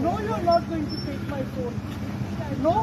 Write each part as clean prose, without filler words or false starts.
No, you're not going to take my phone. No,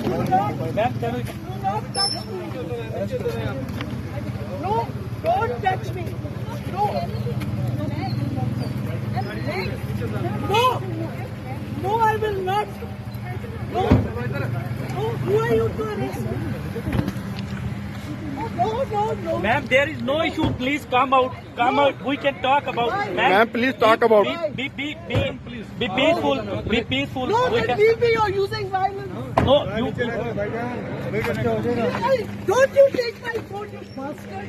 Do not touch me. No, don't touch me. No. No. No, I will not. No. No, who are you to arrest me? No. Ma'am, there is no issue. Please come out. Come out. We can talk about. Ma'am, please talk about. Be peaceful. Be peaceful. No, We then can- leave me. You're using violence. No, you. Don't you take my phone, you bastard.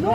No.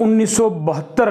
1972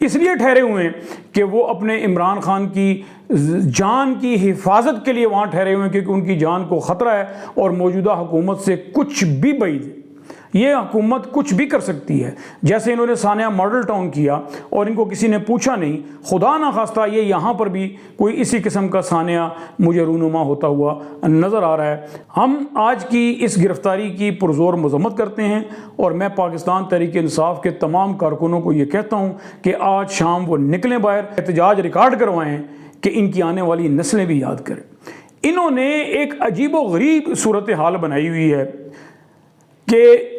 اس لیے ٹھہرے ہوئے ہیں کہ وہ اپنے عمران خان کی جان کی حفاظت کے لیے وہاں ٹھہرے ہوئے ہیں، کیونکہ ان کی جان کو خطرہ ہے اور موجودہ حکومت سے کچھ بھی بعید ہے، یہ حکومت کچھ بھی کر سکتی ہے۔ جیسے انہوں نے سانیہ ماڈل ٹاؤن کیا اور ان کو کسی نے پوچھا نہیں، خدا نہ خواستہ یہ یہاں پر بھی کوئی اسی قسم کا سانیہ مجھے رونما ہوتا ہوا نظر آ رہا ہے۔ ہم آج کی اس گرفتاری کی پرزور مذمت کرتے ہیں اور میں پاکستان تحریک انصاف کے تمام کارکنوں کو یہ کہتا ہوں کہ آج شام وہ نکلیں باہر، احتجاج ریکارڈ کروائیں کہ ان کی آنے والی نسلیں بھی یاد کریں۔ انہوں نے ایک عجیب و غریب صورتحال بنائی ہوئی ہے کہ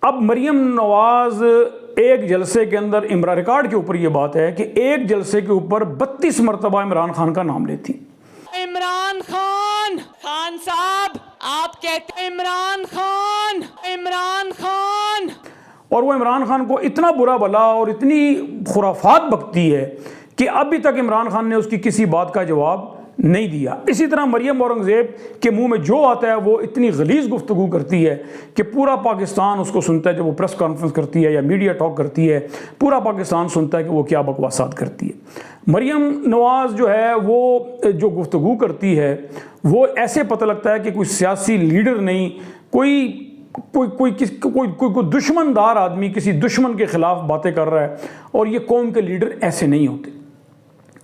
اب مریم نواز ایک جلسے کے اندر ریکارڈ کے اوپر یہ بات ہے کہ ایک جلسے کے اوپر 32 مرتبہ عمران خان کا نام لیتی۔ عمران خان، خان صاحب آپ کہتے ہیں عمران خان، عمران خان، اور وہ عمران خان کو اتنا برا بلا اور اتنی خرافات بکتی ہے کہ ابھی تک عمران خان نے اس کی کسی بات کا جواب نہیں دیا۔ اسی طرح مریم اورنگزیب کے منہ میں جو آتا ہے وہ اتنی غلیظ گفتگو کرتی ہے کہ پورا پاکستان اس کو سنتا ہے۔ جب وہ پریس کانفرنس کرتی ہے یا میڈیا ٹاک کرتی ہے، پورا پاکستان سنتا ہے کہ وہ کیا بکواسات کرتی ہے۔ مریم نواز جو ہے وہ جو گفتگو کرتی ہے وہ ایسے پتہ لگتا ہے کہ کوئی سیاسی لیڈر نہیں، کوئی دشمن دار آدمی کسی دشمن کے خلاف باتیں کر رہا ہے، اور یہ قوم کے لیڈر ایسے نہیں ہوتے۔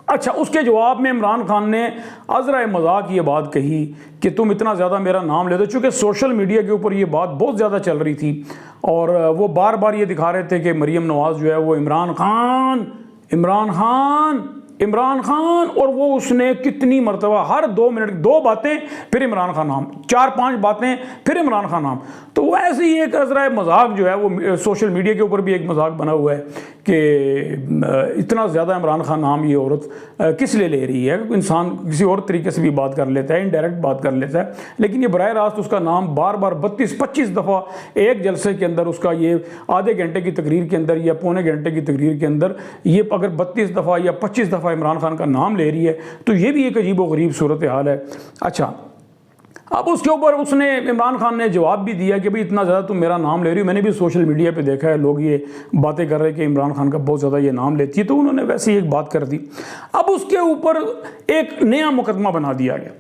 اچھا، اس کے جواب میں عمران خان نے عذرائے مذاق یہ بات کہی کہ تم اتنا زیادہ میرا نام لیتے، چونکہ سوشل میڈیا کے اوپر یہ بات بہت زیادہ چل رہی تھی اور وہ بار بار یہ دکھا رہے تھے کہ مریم نواز جو ہے وہ عمران خان عمران خان عمران خان، اور وہ اس نے کتنی مرتبہ ہر 2 منٹ 2 باتیں پھر عمران خان نام، 4-5 باتیں پھر عمران خان نام۔ تو وہ ایسے ہی ایک عذرائے مذاق جو ہے وہ سوشل میڈیا کے اوپر بھی ایک مذاق بنا ہوا ہے کہ اتنا زیادہ عمران خان نام یہ عورت کس لیے لے رہی ہے۔ انسان کسی اور طریقے سے بھی بات کر لیتا ہے، انڈائریکٹ بات کر لیتا ہے، لیکن یہ براہ راست اس کا نام بار بار 32-25 دفعہ ایک جلسے کے اندر، اس کا یہ آدھے گھنٹے کی تقریر کے اندر یا پونے گھنٹے کی تقریر کے اندر یہ اگر 32 دفعہ یا 25 دفعہ عمران خان کا نام لے رہی ہے تو یہ بھی ایک عجیب و غریب صورتحال ہے۔ اچھا، اب اس کے اوپر اس نے عمران خان نے جواب بھی دیا کہ بھئی اتنا زیادہ تم میرا نام لے رہی ہو۔ میں نے بھی سوشل میڈیا پہ دیکھا ہے لوگ یہ باتیں کر رہے کہ عمران خان کا بہت زیادہ یہ نام لیتی ہے، تو انہوں نے ویسے ہی ایک بات کر دی۔ اب اس کے اوپر ایک نیا مقدمہ بنا دیا گیا۔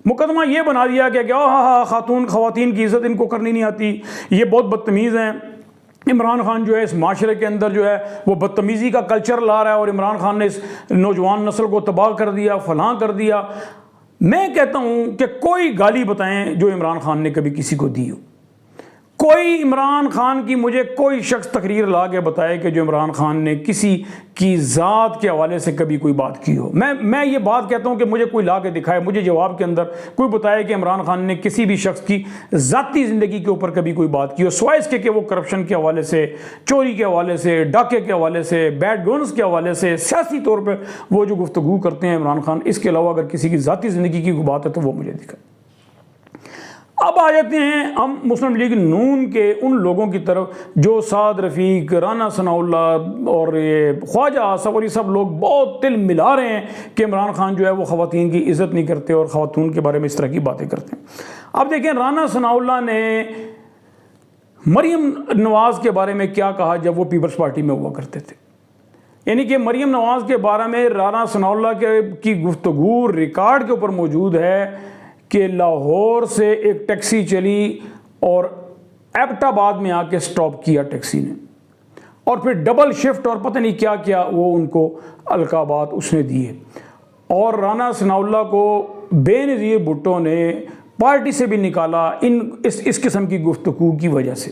مقدمہ یہ بنا دیا گیا کہ خواتین کی عزت ان کو کرنی نہیں آتی، یہ بہت بدتمیز ہیں۔ عمران خان جو ہے اس معاشرے کے اندر جو ہے وہ بدتمیزی کا کلچر لا رہا ہے اور عمران خان نے اس نوجوان نسل کو تباہ کر دیا، فلاں کر دیا۔ میں کہتا ہوں کہ کوئی گالی بتائیں جو عمران خان نے کبھی کسی کو دی ہو، کوئی عمران خان کی مجھے کوئی شخص تقریر لا کے بتائے کہ جو عمران خان نے کسی کی ذات کے حوالے سے کبھی کوئی بات کی ہو۔ میں یہ بات کہتا ہوں کہ مجھے کوئی لا کے دکھائے، مجھے جواب کے اندر کوئی بتائے کہ عمران خان نے کسی بھی شخص کی ذاتی زندگی کے اوپر کبھی کوئی بات کی ہو، سوائے اس کے کہ وہ کرپشن کے حوالے سے، چوری کے حوالے سے، ڈاکے کے حوالے سے، بیڈ گنز کے حوالے سے، سیاسی طور پہ وہ جو گفتگو کرتے ہیں عمران خان، اس کے علاوہ اگر کسی کی ذاتی زندگی کی کوئی بات ہے تو وہ مجھے دکھائے۔ اب آ جاتے ہیں ہم مسلم لیگ نون کے ان لوگوں کی طرف جو سعد رفیق، رانا ثناء اللہ اور یہ خواجہ آصف اور یہ سب لوگ بہت دل ملا رہے ہیں کہ عمران خان جو ہے وہ خواتین کی عزت نہیں کرتے اور خواتین کے بارے میں اس طرح کی باتیں کرتے ہیں۔ اب دیکھیں رانا ثناء اللہ نے مریم نواز کے بارے میں کیا کہا جب وہ پیپلز پارٹی میں ہوا کرتے تھے، یعنی کہ مریم نواز کے بارے میں رانا ثناء اللہ کی گفتگو ریکارڈ کے اوپر موجود ہے کہ لاہور سے ایک ٹیکسی چلی اور ایبٹ آباد میں آ کے سٹاپ کیا ٹیکسی نے، اور پھر ڈبل شفٹ اور پتہ نہیں کیا کیا وہ ان کو القابات اس نے دیے، اور رانا ثناء اللہ کو بے نظیر بھٹو نے پارٹی سے بھی نکالا اس قسم کی گفتگو کی وجہ سے۔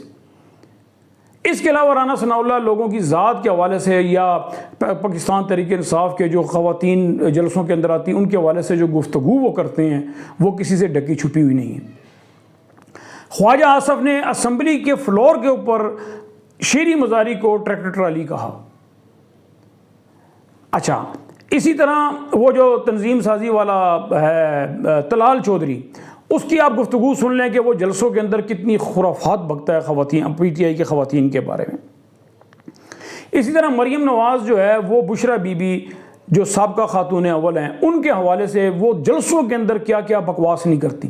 اس کے علاوہ رانا ثناء اللہ لوگوں کی ذات کے حوالے سے یا پاکستان تحریک انصاف کے جو خواتین جلسوں کے اندر آتی ہیں ان کے حوالے سے جو گفتگو وہ کرتے ہیں وہ کسی سے ڈکی چھپی ہوئی نہیں ہے۔ خواجہ آصف نے اسمبلی کے فلور کے اوپر شیری مزاری کو ٹریکٹر ٹرالی کہا۔ اچھا، اسی طرح وہ جو تنظیم سازی والا ہے طلال چودھری، اس کی آپ گفتگو سن لیں کہ وہ جلسوں کے اندر کتنی خرافات بکتا ہے خواتین، پی ٹی آئی کے خواتین کے بارے میں۔ اسی طرح مریم نواز جو ہے وہ بشرا بی بی جو سابقہ خاتون اول ہیں ان کے حوالے سے وہ جلسوں کے اندر کیا کیا بکواس نہیں کرتی،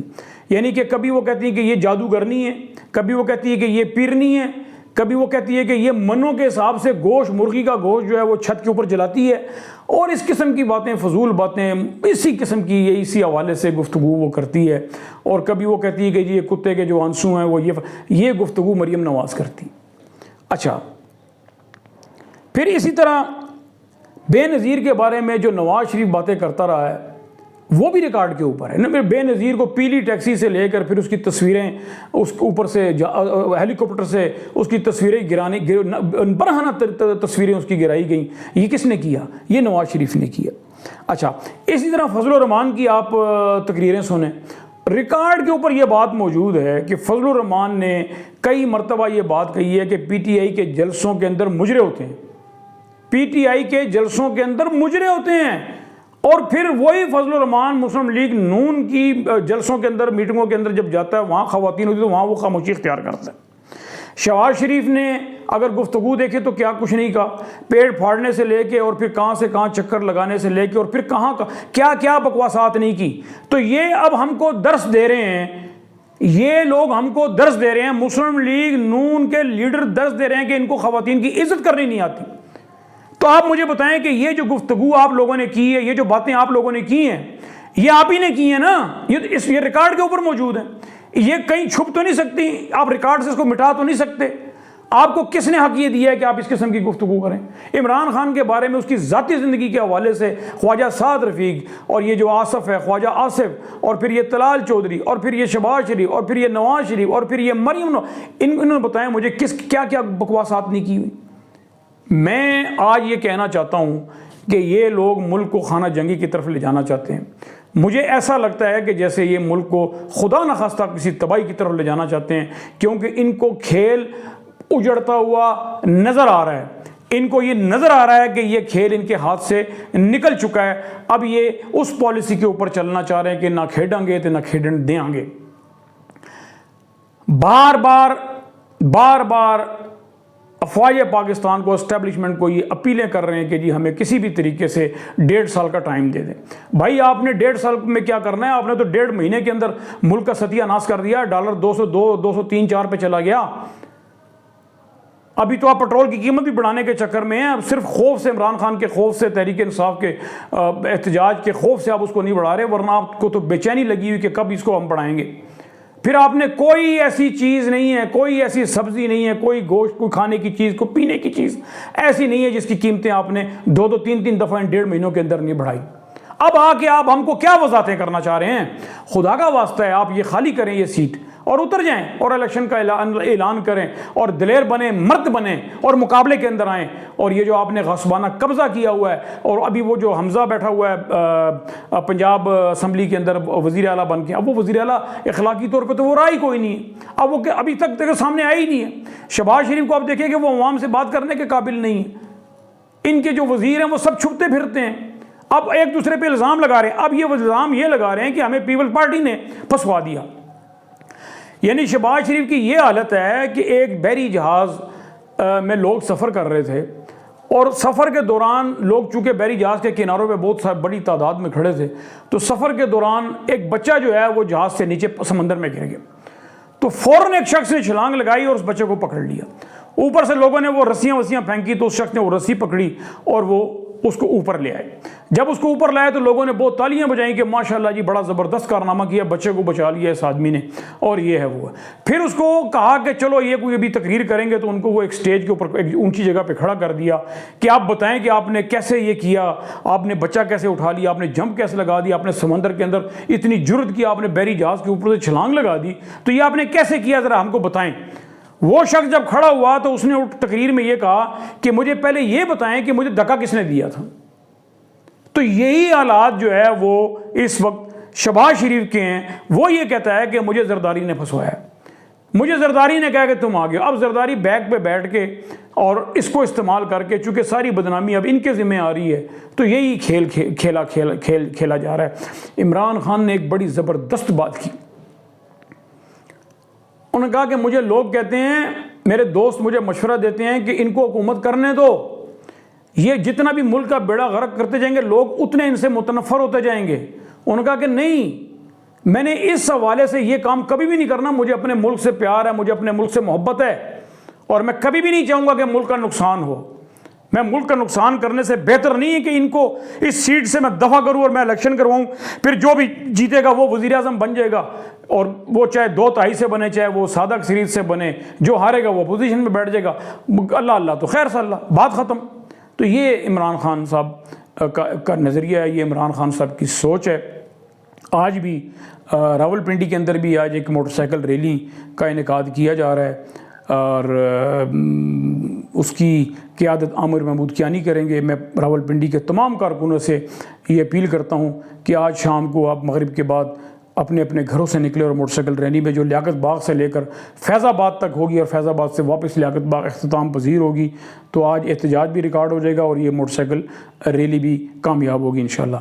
یعنی کہ کبھی وہ کہتی ہیں کہ یہ جادوگرنی ہے، کبھی وہ کہتی ہے کہ یہ پیرنی ہے، کبھی وہ کہتی ہے کہ یہ منوں کے حساب سے گوشت، مرغی کا گوشت جو ہے وہ چھت کے اوپر جلاتی ہے، اور اس قسم کی باتیں، فضول باتیں اسی قسم کی، یہ اسی حوالے سے گفتگو وہ کرتی ہے۔ اور کبھی وہ کہتی ہے کہ جی یہ کتے کے جو آنسو ہیں وہ یہ گفتگو مریم نواز کرتی۔ اچھا، پھر اسی طرح بے نظیر کے بارے میں جو نواز شریف باتیں کرتا رہا ہے وہ بھی ریکارڈ کے اوپر ہے۔ بے نظیر کو پیلی ٹیکسی سے لے کر پھر اس کی تصویریں، اس اوپر سے ہیلی کاپٹر سے اس کی تصویریں برہنہ تصویریں اس کی گرائی گئیں، یہ کس نے کیا؟ یہ نواز شریف نے کیا۔ اچھا، اسی طرح فضل الرحمان کی آپ تقریریں سنیں، ریکارڈ کے اوپر یہ بات موجود ہے کہ فضل الرحمان نے کئی مرتبہ یہ بات کہی ہے کہ پی ٹی آئی کے جلسوں کے اندر مجرے ہوتے ہیں، پی ٹی آئی کے جلسوں کے اندر مجرے ہوتے ہیں، اور پھر وہی فضل الرحمان مسلم لیگ نون کی جلسوں کے اندر، میٹنگوں کے اندر جب جاتا ہے، وہاں خواتین ہوتی ہے تو وہاں وہ خاموشی اختیار کرتا ہے۔ شہباز شریف نے اگر گفتگو دیکھے تو کیا کچھ نہیں کہا، پیڑ پھاڑنے سے لے کے اور پھر کہاں سے کہاں چکر لگانے سے لے کے اور پھر کہاں کیا کیا بکواسات نہیں کی۔ تو یہ اب ہم کو درس دے رہے ہیں، یہ لوگ ہم کو درس دے رہے ہیں، مسلم لیگ نون کے لیڈر درس دے رہے ہیں کہ ان کو خواتین کی عزت کرنی نہیں آتی۔ تو آپ مجھے بتائیں کہ یہ جو گفتگو آپ لوگوں نے کی ہے، یہ جو باتیں آپ لوگوں نے کی ہیں، یہ آپ ہی نے کی ہیں نا، یہ ریکارڈ کے اوپر موجود ہیں، یہ کہیں چھپ تو نہیں سکتی، آپ ریکارڈ سے اس کو مٹا تو نہیں سکتے۔ آپ کو کس نے حق یہ دیا ہے کہ آپ اس قسم کی گفتگو کریں؟ عمران خان کے بارے میں اس کی ذاتی زندگی کے حوالے سے خواجہ سعد رفیق اور یہ جو آصف ہے، خواجہ آصف، اور پھر یہ طلال چودھری، اور پھر یہ شہباز شریف، اور پھر یہ نواز شریف، اور پھر یہ مریم، انہوں نے بتایا مجھے کیا کیا بکواسات نہیں کی ہوئی۔ میں آج یہ کہنا چاہتا ہوں کہ یہ لوگ ملک کو خانہ جنگی کی طرف لے جانا چاہتے ہیں۔ مجھے ایسا لگتا ہے کہ جیسے یہ ملک کو خدا نخواستہ کسی تباہی کی طرف لے جانا چاہتے ہیں، کیونکہ ان کو کھیل اجڑتا ہوا نظر آ رہا ہے، ان کو یہ نظر آ رہا ہے کہ یہ کھیل ان کے ہاتھ سے نکل چکا ہے۔ اب یہ اس پالیسی کے اوپر چلنا چاہ رہے ہیں کہ نہ کھیڈیں گے تو نہ کھیڈن دیں گے۔ بار بار افواج پاکستان کو، اسٹیبلشمنٹ کو یہ اپیلیں کر رہے ہیں کہ جی ہمیں کسی بھی طریقے سے 1.5 سال کا ٹائم دے دیں۔ بھائی آپ نے 1.5 سال میں کیا کرنا ہے؟ آپ نے تو 1.5 مہینے کے اندر ملک کا ستیہ ناش کر دیا، ڈالر 202 203 4 پہ چلا گیا۔ ابھی تو آپ پٹرول کی قیمت بھی بڑھانے کے چکر میں ہیں، اب صرف خوف سے، عمران خان کے خوف سے، تحریک انصاف کے احتجاج کے خوف سے آپ اس کو نہیں بڑھا رہے، ورنہ آپ کو تو بے چینی لگی ہوئی کہ کب اس کو ہم بڑھائیں گے۔ پھر آپ نے کوئی ایسی چیز نہیں ہے، کوئی ایسی سبزی نہیں ہے، کوئی گوشت، کوئی کھانے کی چیز، کوئی پینے کی چیز ایسی نہیں ہے جس کی قیمتیں آپ نے 2 3 دفعہ 1.5 مہینوں کے اندر نہیں بڑھائی۔ اب آ کے آپ ہم کو کیا وضاحتیں کرنا چاہ رہے ہیں؟ خدا کا واسطہ ہے آپ یہ خالی کریں یہ سیٹ اور اتر جائیں اور الیکشن کا اعلان کریں اور دلیر بنیں، مرد بنیں اور مقابلے کے اندر آئیں۔ اور یہ جو آپ نے غصبانہ قبضہ کیا ہوا ہے، اور ابھی وہ جو حمزہ بیٹھا ہوا ہے پنجاب اسمبلی کے اندر وزیر اعلیٰ بن کے، اب وہ وزیر اعلیٰ اخلاقی طور پہ تو وہ رائی کوئی نہیں ہے، اب وہ ابھی تک سامنے آیا ہی نہیں ہے۔ شہباز شریف کو آپ دیکھیں کہ وہ عوام سے بات کرنے کے قابل نہیں ہے، ان کے جو وزیر ہیں وہ سب چھپتے پھرتے ہیں، اب ایک دوسرے پہ الزام لگا رہے ہیں۔ اب یہ الزام یہ لگا رہے ہیں کہ ہمیں پیپلز پارٹی نے پھنسوا دیا۔ یعنی شہباز شریف کی یہ حالت ہے کہ ایک بحری جہاز میں لوگ سفر کر رہے تھے، اور سفر کے دوران لوگ چونکہ بحری جہاز کے کناروں پہ بہت بڑی تعداد میں کھڑے تھے، تو سفر کے دوران ایک بچہ جو ہے وہ جہاز سے نیچے سمندر میں گر گیا، تو فوراً ایک شخص نے چھلانگ لگائی اور اس بچے کو پکڑ لیا۔ اوپر سے لوگوں نے وہ رسیاں پھینکی تو اس شخص نے وہ رسی پکڑی اور وہ اس کو اوپر لے آئے۔ جب اس کو اوپر لائے تو لوگوں نے بہت تالیاں بجائیں کہ ماشاءاللہ جی بڑا زبردست کارنامہ کیا، بچے کو بچا لیا اس آدمی نے، اور یہ ہے وہ ہے۔ پھر اس کو کہا کہ چلو یہ کوئی ابھی تقریر کریں گے، تو ان کو وہ ایک سٹیج کے اوپر ایک اونچی جگہ پہ کھڑا کر دیا کہ آپ بتائیں کہ آپ نے کیسے یہ کیا، آپ نے بچہ کیسے اٹھا لیا، آپ نے جمپ کیسے لگا دیا، آپ نے سمندر کے اندر اتنی جرت کی، آپ نے بحری جہاز کے اوپر سے چھلانگ لگا دی، تو یہ آپ نے کیسے کیا، ذرا ہم کو بتائیں۔ وہ شخص جب کھڑا ہوا تو اس نے تقریر میں یہ کہا کہ مجھے پہلے یہ بتائیں کہ مجھے دھکا کس نے دیا تھا۔ تو یہی حالات جو ہے وہ اس وقت شہباز شریف کے ہیں۔ وہ یہ کہتا ہے کہ مجھے زرداری نے پھنسوایا، مجھے زرداری نے کہا کہ تم آگے۔ اب زرداری بیک پہ بیٹھ کے اور اس کو استعمال کر کے، چونکہ ساری بدنامی اب ان کے ذمہ آ رہی ہے، تو یہی کھیلا جا رہا ہے۔ عمران خان نے ایک بڑی زبردست بات کی، انہوں نے کہا کہ مجھے لوگ کہتے ہیں، میرے دوست مجھے مشورہ دیتے ہیں کہ ان کو حکومت کرنے دو، یہ جتنا بھی ملک کا بیڑا غرق کرتے جائیں گے لوگ اتنے ان سے متنفر ہوتے جائیں گے۔ انہوں نے کہا کہ نہیں، میں نے اس حوالے سے یہ کام کبھی بھی نہیں کرنا، مجھے اپنے ملک سے پیار ہے، مجھے اپنے ملک سے محبت ہے، اور میں کبھی بھی نہیں چاہوں گا کہ ملک کا نقصان ہو. میں ملک کا نقصان کرنے سے بہتر نہیں ہے کہ ان کو اس سیٹ سے میں دفع کروں اور میں الیکشن کرواؤں, پھر جو بھی جیتے گا وہ وزیر اعظم بن جائے گا, اور وہ چاہے 2/3 سے بنے چاہے وہ سادہ اکثریت سے بنے, جو ہارے گا وہ اپوزیشن میں بیٹھ جائے گا, اللہ اللہ تو خیر صلی اللہ, بات ختم. تو یہ عمران خان صاحب کا نظریہ ہے, یہ عمران خان صاحب کی سوچ ہے. آج بھی راولپنڈی کے اندر بھی آج ایک موٹر سائیکل ریلی کا انعقاد کیا جا رہا ہے, اور اس کی قیادت عامر محمود کیانی کریں گے. میں راولپنڈی کے تمام کارکنوں سے یہ اپیل کرتا ہوں کہ آج شام کو آپ مغرب کے بعد اپنے اپنے گھروں سے نکلے اور موٹر سائیکل ریلی میں جو لیاقت باغ سے لے کر فیض آباد تک ہوگی اور فیض آباد سے واپس لیاقت باغ اختتام پذیر ہوگی, تو آج احتجاج بھی ریکارڈ ہو جائے گا اور یہ موٹر سائیکل ریلی بھی کامیاب ہوگی انشاءاللہ.